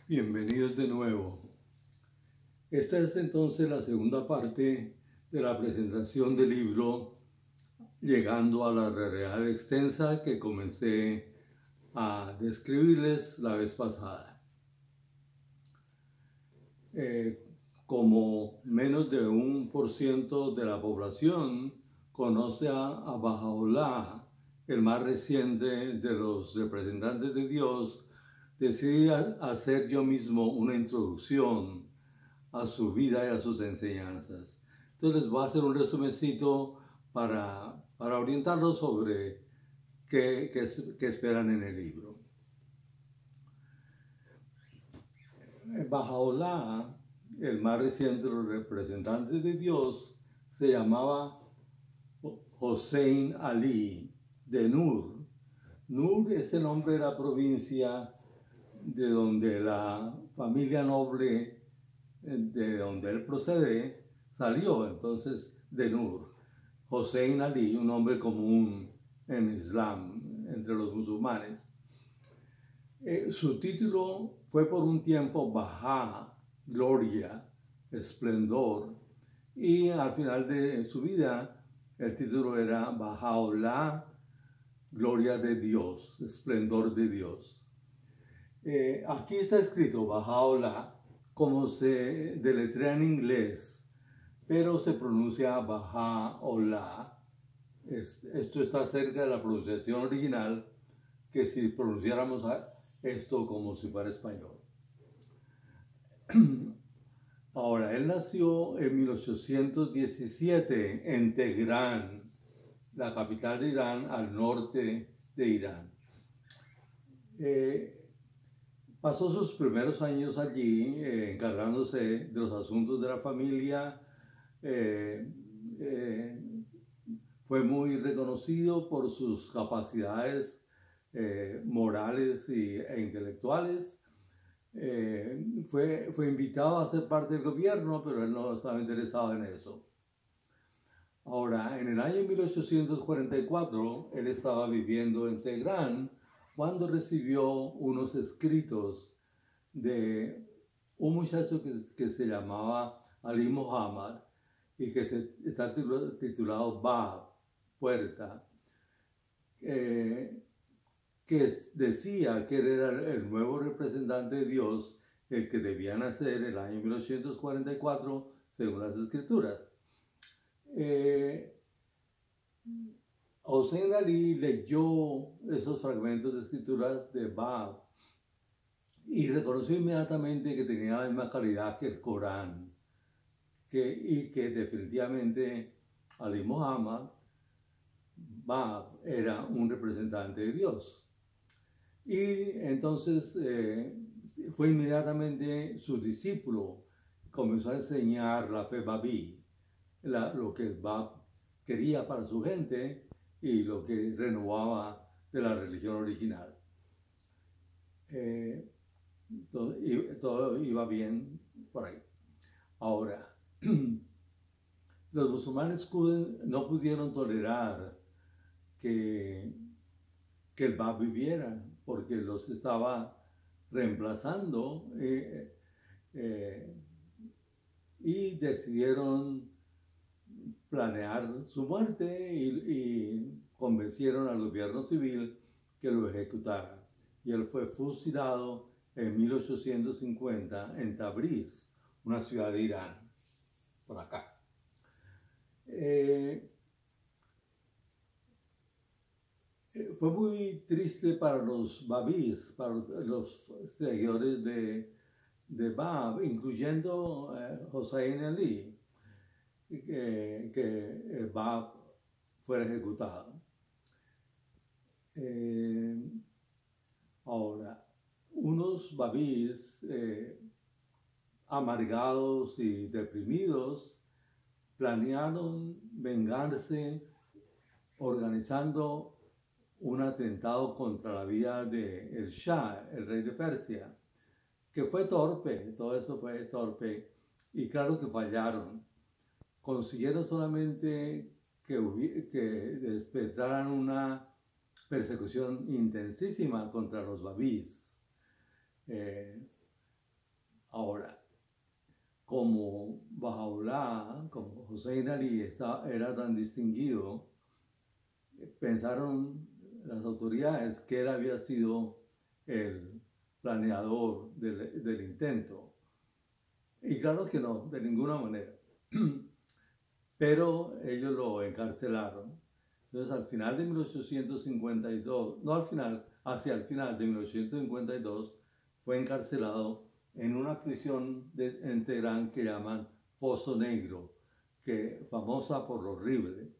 Bienvenidos de nuevo. Esta es entonces la segunda parte de la presentación del libro Llegando a la realidad extensa que comencé a describirles la vez pasada. Como menos de 1% de la población conoce a Bahá'u'lláh, el más reciente de los representantes de Dios, decidí hacer yo mismo una introducción a su vida y a sus enseñanzas. Entonces les voy a hacer un resumencito para orientarlos sobre qué esperan en el libro. Bahá'u'lláh, el más reciente de los representantes de Dios, se llamaba Hossein Ali de Nur. Nur es el nombre de la provincia de donde la familia noble de donde él procede salió, entonces de Nur. Hossein Ali, un nombre común en Islam, entre los musulmanes. Su título fue por un tiempo Bahá, gloria, esplendor, y al final de su vida el título era Bahá'u'lláh, gloria de Dios, esplendor de Dios. Aquí está escrito Bahá'u'lláh como se deletrea en inglés, pero se pronuncia Bahá'u'lláh. Esto está cerca de la pronunciación original que si pronunciáramos esto como si fuera español. Ahora, él nació en 1817 en Teherán, la capital de Irán, al norte de Irán. Pasó sus primeros años allí encargándose de los asuntos de la familia. Fue muy reconocido por sus capacidades morales e intelectuales. Fue invitado a ser parte del gobierno, pero él no estaba interesado en eso. Ahora, en el año 1844, él estaba viviendo en Teherán cuando recibió unos escritos de un muchacho que se llamaba Ali Muhammad y que está titulado Bab, puerta, que decía que él era el nuevo representante de Dios, el que debía nacer el año 1844 según las escrituras. Hossein Ali leyó esos fragmentos de escrituras de Bab y reconoció inmediatamente que tenía la misma calidad que el Corán, y que definitivamente Ali Muhammad Bab era un representante de Dios. Y entonces fue inmediatamente su discípulo, comenzó a enseñar la fe babí, lo que el Bab quería para su gente y lo que renovaba de la religión original. Todo iba bien por ahí. Ahora, los musulmanes no pudieron tolerar que el Bab viviera, porque los estaba reemplazando y decidieron planear su muerte y convencieron al gobierno civil que lo ejecutara. Y él fue fusilado en 1850 en Tabriz, una ciudad de Irán, por acá. Fue muy triste para los babís, para los seguidores de Bab, incluyendo Hossein Ali, que Bab fuera ejecutado. Ahora, unos babís amargados y deprimidos planearon vengarse organizando un atentado contra la vida de el Shah, el rey de Persia, que fue torpe, todo eso fue torpe, y claro que fallaron. Consiguieron solamente que despertaran una persecución intensísima contra los babís. Ahora, como Bahá'u'lláh, como Hossein Ali era tan distinguido, pensaron las autoridades que él había sido el planeador del intento. Y claro que no, de ninguna manera. Pero ellos lo encarcelaron. Entonces, al final de 1852, no al final, hacia el final de 1852, fue encarcelado en una prisión en Teherán que llaman Foso Negro, que famosa por lo horrible.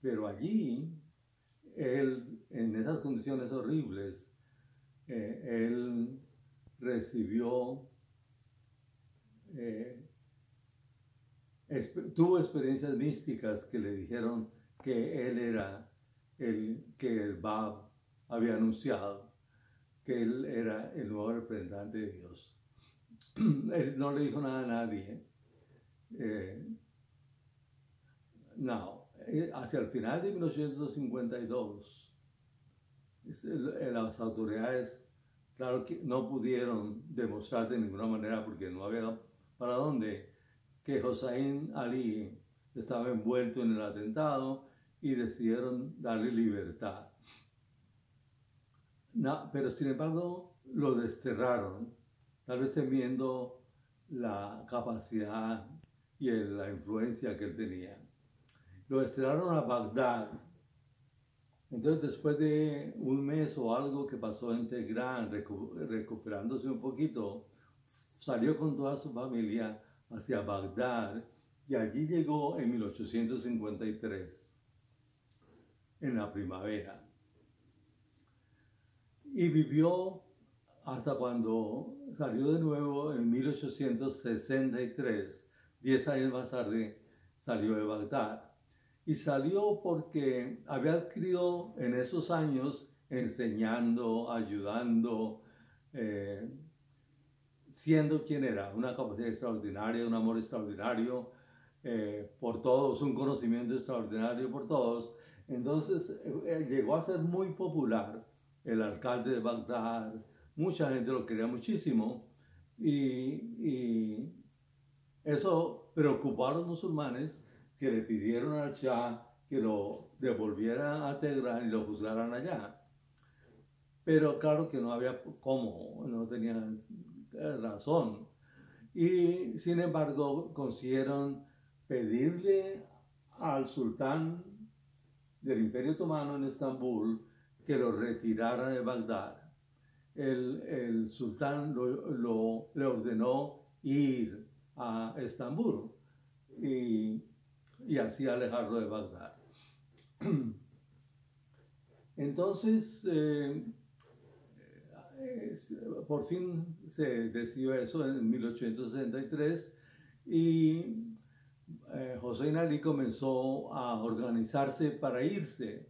Pero allí, él, en esas condiciones horribles, él recibió, tuvo experiencias místicas que le dijeron que él era que el Bab había anunciado, que él era el nuevo representante de Dios. Él no le dijo nada a nadie. Hacia el final de 1852, las autoridades, claro que no pudieron demostrar de ninguna manera, porque no había para dónde, que Hossein Ali estaba envuelto en el atentado y decidieron darle libertad. Pero sin embargo lo desterraron, tal vez temiendo la capacidad y la influencia que él tenía. Lo desterraron a Bagdad. Entonces, después de un mes o algo que pasó en Teherán, recuperándose un poquito, salió con toda su familia hacia Bagdad y allí llegó en 1853, en la primavera. Y vivió hasta cuando salió de nuevo en 1863, 10 años más tarde salió de Bagdad. Y salió porque había adquirido en esos años, enseñando, ayudando, siendo quien era, una capacidad extraordinaria, un amor extraordinario por todos, un conocimiento extraordinario por todos. Entonces llegó a ser muy popular el alcalde de Bagdad, mucha gente lo quería muchísimo y eso preocupó a los musulmanes, que le pidieron al Shah que lo devolviera a Teherán y lo juzgaran allá. Pero claro que no había cómo, no tenían razón. Y sin embargo consiguieron pedirle al sultán del Imperio Otomano en Estambul que lo retirara de Bagdad. El sultán le ordenó ir a Estambul y así alejarlo de Bagdad. Entonces, por fin se decidió eso en 1863 y Hossein Ali comenzó a organizarse para irse,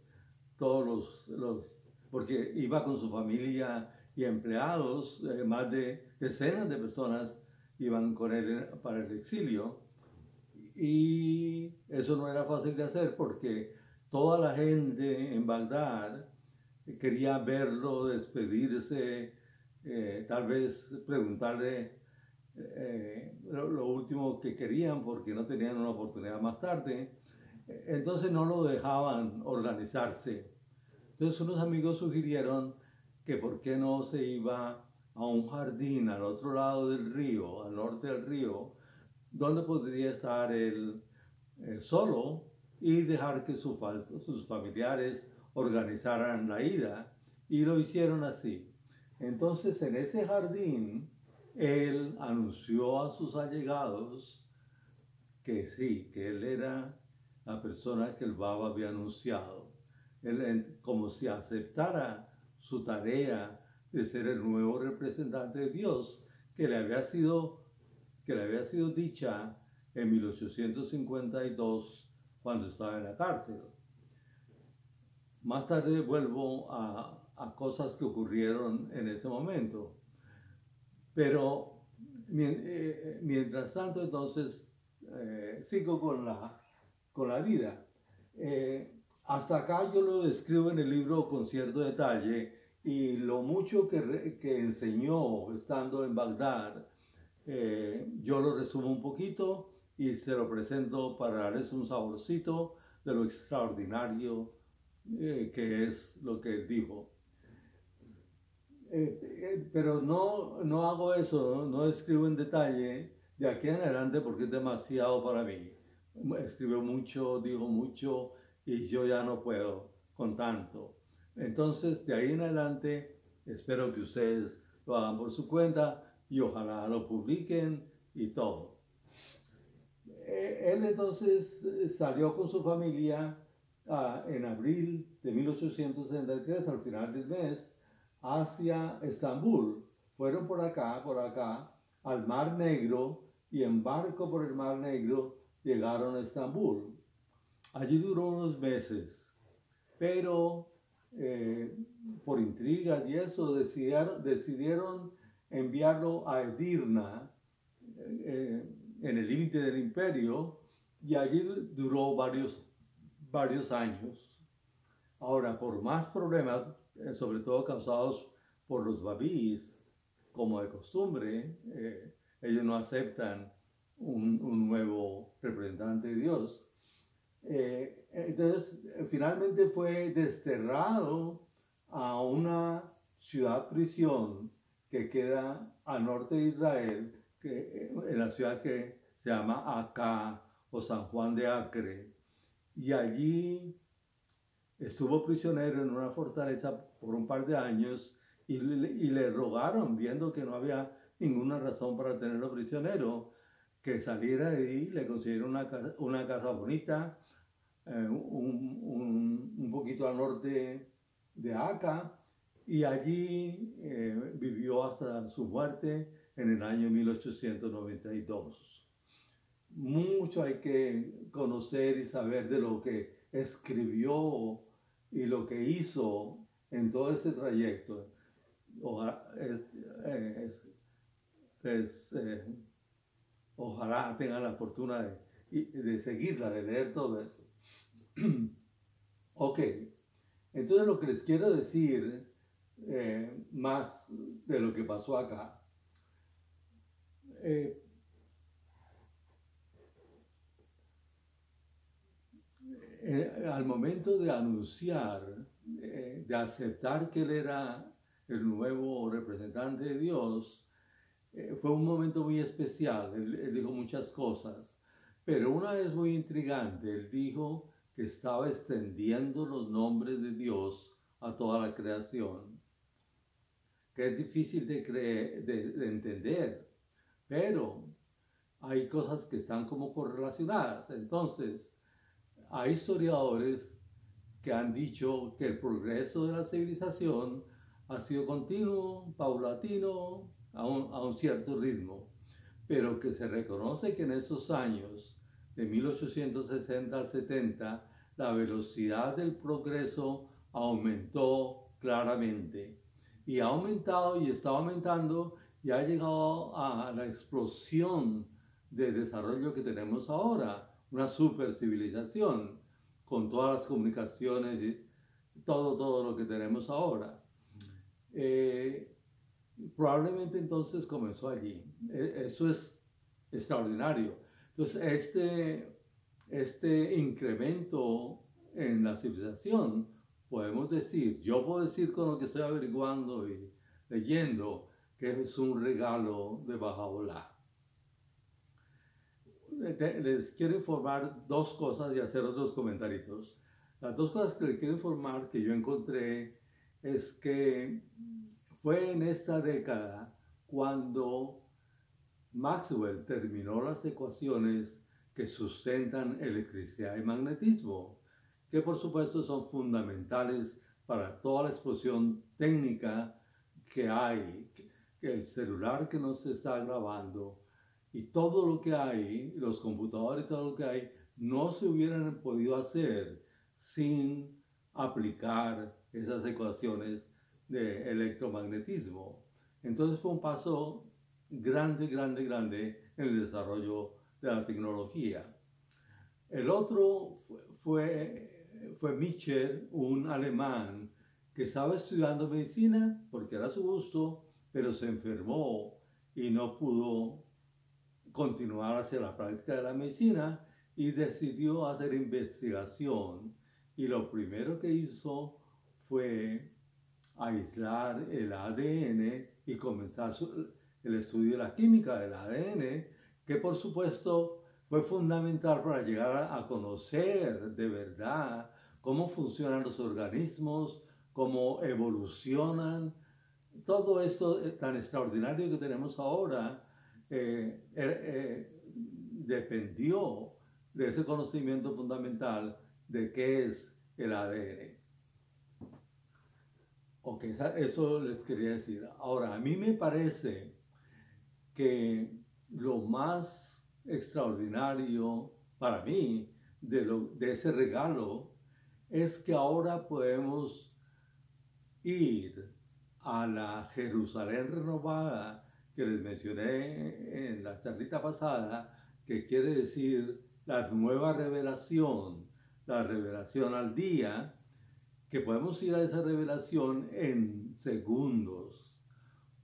porque iba con su familia y empleados, más de decenas de personas iban con él para el exilio. Y eso no era fácil de hacer porque toda la gente en Bagdad quería verlo, despedirse, tal vez preguntarle lo último que querían porque no tenían una oportunidad más tarde. Entonces no lo dejaban organizarse. Entonces unos amigos sugirieron que por qué no se iba a un jardín al otro lado del río, al norte del río, donde podría estar él solo y dejar que sus familiares organizaran la ida. Y lo hicieron así. Entonces, en ese jardín, él anunció a sus allegados que sí, que él era la persona que el Baba había anunciado. Él, como si aceptara su tarea de ser el nuevo representante de Dios que le había sido dicha en 1852 cuando estaba en la cárcel. Más tarde vuelvo a cosas que ocurrieron en ese momento. Pero mientras tanto, entonces, sigo con la vida. Hasta acá yo lo describo en el libro con cierto detalle y lo mucho que enseñó estando en Bagdad, yo lo resumo un poquito y se lo presento para darles un saborcito de lo extraordinario que es lo que él dijo. Pero no hago eso, no escribo en detalle de aquí en adelante porque es demasiado para mí. Escribió mucho, dijo mucho y yo ya no puedo con tanto. Entonces, de ahí en adelante, espero que ustedes lo hagan por su cuenta y ojalá lo publiquen y todo. Él entonces salió con su familia en abril de 1863, al final del mes, hacia Estambul. Fueron por acá, al Mar Negro, y en barco por el Mar Negro llegaron a Estambul. Allí duró unos meses, pero por intrigas y eso decidieron enviarlo a Edirna, en el límite del imperio, y allí duró varios años. Ahora, por más problemas, sobre todo causados por los babíes, como de costumbre, ellos no aceptan un nuevo representante de Dios. Entonces, finalmente fue desterrado a una ciudad prisión que queda al norte de Israel, en la ciudad que se llama Acá o San Juan de Acre. Y allí estuvo prisionero en una fortaleza por un par de años y le rogaron, viendo que no había ninguna razón para tenerlo prisionero, que saliera de ahí, le consiguieron una casa bonita, un poquito al norte de Acá, y allí vivió hasta su muerte en el año 1892. Mucho hay que conocer y saber de lo que escribió y lo que hizo en todo ese trayecto. Ojalá tengan la fortuna de seguirla, de leer todo eso. Ok, entonces lo que les quiero decir más de lo que pasó acá. Al momento de anunciar, de aceptar que él era el nuevo representante de Dios, fue un momento muy especial. Él dijo muchas cosas, pero una es muy intrigante. Él dijo que estaba extendiendo los nombres de Dios a toda la creación, que es difícil de entender, pero hay cosas que están como correlacionadas. Entonces, hay historiadores que han dicho que el progreso de la civilización ha sido continuo, paulatino, a un cierto ritmo, pero que se reconoce que en esos años, de 1860 al 70, la velocidad del progreso aumentó claramente. Y ha aumentado y está aumentando y ha llegado a la explosión de desarrollo que tenemos ahora, una super civilización con todas las comunicaciones y todo lo que tenemos ahora. Probablemente entonces comenzó allí. Eso es extraordinario. Entonces, este incremento en la civilización, yo puedo decir con lo que estoy averiguando y leyendo, que es un regalo de Bahá'u'lláh. Les quiero informar dos cosas y hacer otros comentarios. Las dos cosas que les quiero informar que yo encontré es que fue en esta década cuando Maxwell terminó las ecuaciones que sustentan electricidad y magnetismo, que por supuesto son fundamentales para toda la explosión técnica que hay, que el celular que nos está grabando y todo lo que hay, los computadores y todo lo que hay, no se hubieran podido hacer sin aplicar esas ecuaciones de electromagnetismo. Entonces fue un paso grande en el desarrollo de la tecnología. El otro fue Michel, un alemán que estaba estudiando medicina porque era su gusto, pero se enfermó y no pudo continuar hacia la práctica de la medicina y decidió hacer investigación. Y lo primero que hizo fue aislar el ADN y comenzar el estudio de la química del ADN, que por supuesto fue fundamental para llegar a conocer de verdad cómo funcionan los organismos, cómo evolucionan. Todo esto tan extraordinario que tenemos ahora dependió de ese conocimiento fundamental de qué es el ADN. Ok, eso les quería decir. Ahora, a mí me parece que lo más extraordinario para mí de ese regalo es que ahora podemos ir a la Jerusalén renovada que les mencioné en la charlita pasada, que quiere decir la nueva revelación, la revelación al día, que podemos ir a esa revelación en segundos.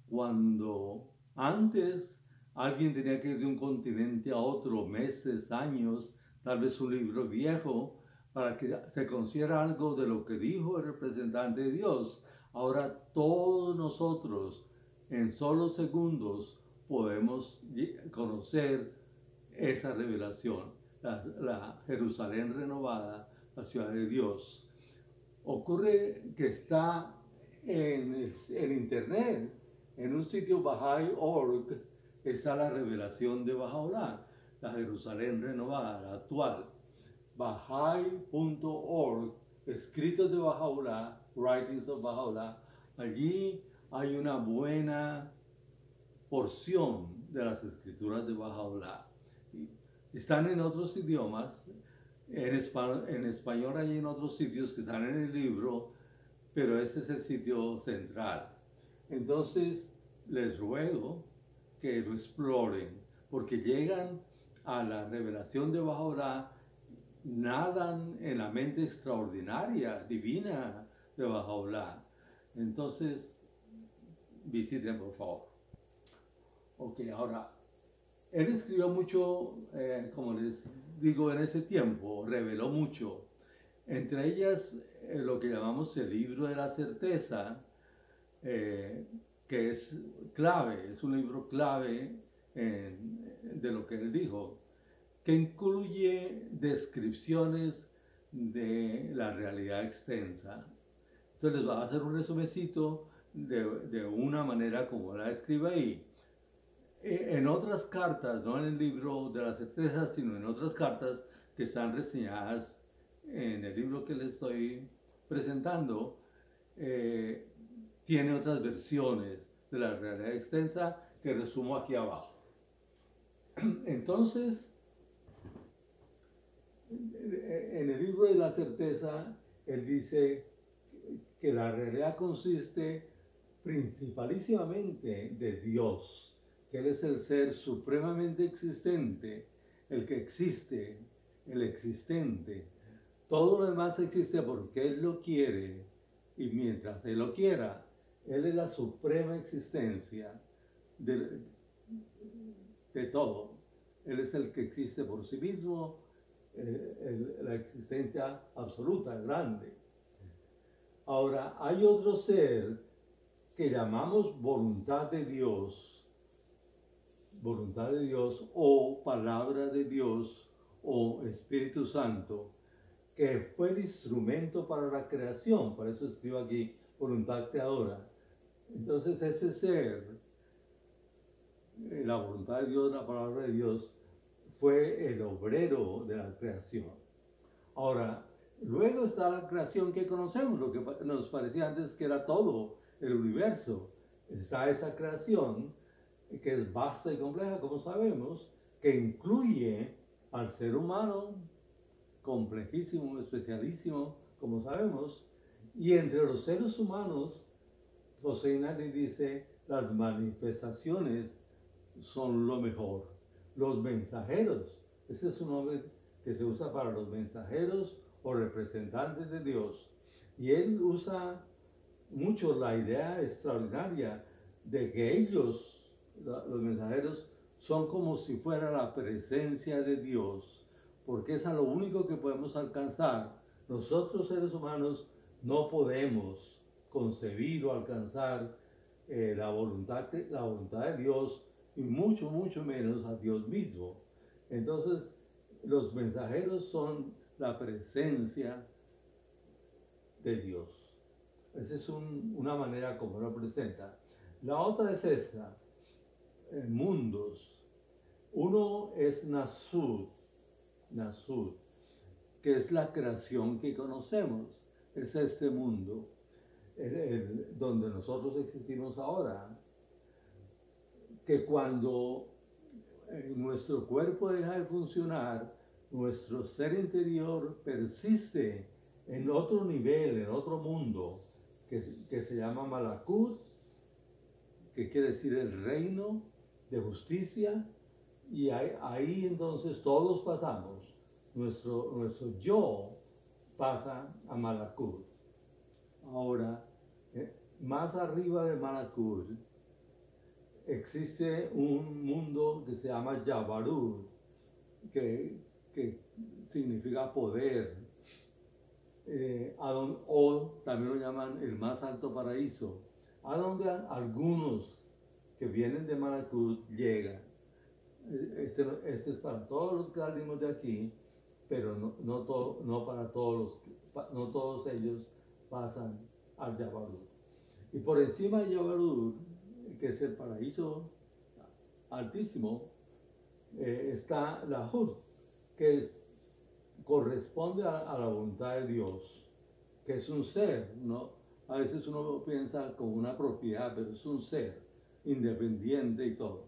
Cuando antes alguien tenía que ir de un continente a otro, meses, años, tal vez un libro viejo, para que se conociera algo de lo que dijo el representante de Dios. Ahora todos nosotros, en solo segundos, podemos conocer esa revelación, la Jerusalén renovada, la ciudad de Dios. Ocurre que está en internet, en un sitio Bahá'í.org, está la revelación de Baha'u'lláh, la Jerusalén renovada, la actual. Bahá'í.org, escritos de Baha'u'lláh, Writings of Baha'u'lláh. Allí hay una buena porción de las escrituras de Baha'u'lláh. Están en otros idiomas. En español hay en otros sitios que están en el libro, pero ese es el sitio central. Entonces, les ruego que lo exploren, porque llegan a la revelación de Baha'u'lláh, nadan en la mente extraordinaria, divina de Baha'u'lláh. Entonces, visiten, por favor. Ok, ahora, él escribió mucho, como les digo, en ese tiempo, reveló mucho. Entre ellas, lo que llamamos el libro de la certeza, que es clave, es un libro clave de lo que él dijo, que incluye descripciones de la realidad extensa. Entonces les voy a hacer un resumencito de una manera como la escribe ahí. En otras cartas, no en el libro de la certeza, sino en otras cartas que están reseñadas en el libro que les estoy presentando, tiene otras versiones de la realidad extensa que resumo aquí abajo. Entonces, en el libro de la certeza, él dice que la realidad consiste principalísimamente de Dios, que Él es el ser supremamente existente, el que existe, el existente. Todo lo demás existe porque Él lo quiere, y mientras Él lo quiera, Él es la suprema existencia de todo. Él es el que existe por sí mismo, la existencia absoluta, grande. Ahora, hay otro ser que llamamos voluntad de Dios o palabra de Dios o Espíritu Santo, que fue el instrumento para la creación. Por eso escribo aquí voluntad creadora. Entonces ese ser, la voluntad de Dios, la palabra de Dios, fue el obrero de la creación. Ahora, luego está la creación que conocemos, lo que nos parecía antes que era todo el universo. Está esa creación que es vasta y compleja, como sabemos, que incluye al ser humano, complejísimo, especialísimo, como sabemos, y entre los seres humanos, José Ignacio dice, las manifestaciones son lo mejor. Los mensajeros, ese es un nombre que se usa para los mensajeros o representantes de Dios, y él usa mucho la idea extraordinaria de que ellos, los mensajeros, son como si fuera la presencia de Dios, porque es a lo único que podemos alcanzar. Nosotros seres humanos no podemos concebir o alcanzar la voluntad de Dios y mucho, mucho menos a Dios mismo. Entonces, los mensajeros son la presencia de Dios. Esa es una manera como lo presenta. La otra es esta, mundos. Uno es Nasud, que es la creación que conocemos. Es este mundo donde nosotros existimos ahora. Que cuando nuestro cuerpo deja de funcionar, nuestro ser interior persiste en otro nivel, en otro mundo, que se llama Malakut, que quiere decir el reino de justicia, y ahí entonces todos pasamos, nuestro yo pasa a Malakut. Ahora, más arriba de Malakut, existe un mundo que se llama Yabarut, que significa poder, o también lo llaman el más alto paraíso, a donde algunos que vienen de Malakut llegan. Este es para todos los que salimos de aquí, pero no para todos no todos ellos pasan al Yabarut. Y por encima de Yabarut, que es el paraíso altísimo, está la Hud, que corresponde a la voluntad de Dios, que es un ser, ¿no? A veces uno piensa como una propiedad, pero es un ser independiente y todo.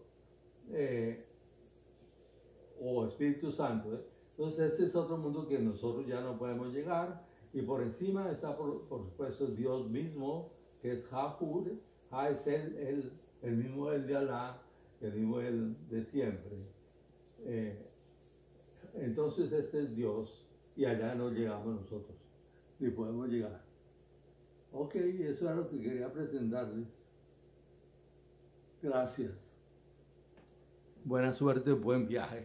O Espíritu Santo. Entonces ese es otro mundo que nosotros ya no podemos llegar. Y por encima está, por supuesto, Dios mismo, que es Ha-Hud. Ha es el mismo el de Alá, el mismo el de siempre. Entonces este es Dios y allá no llegamos nosotros, ni podemos llegar. Ok, eso era lo que quería presentarles. Gracias. Buena suerte, buen viaje.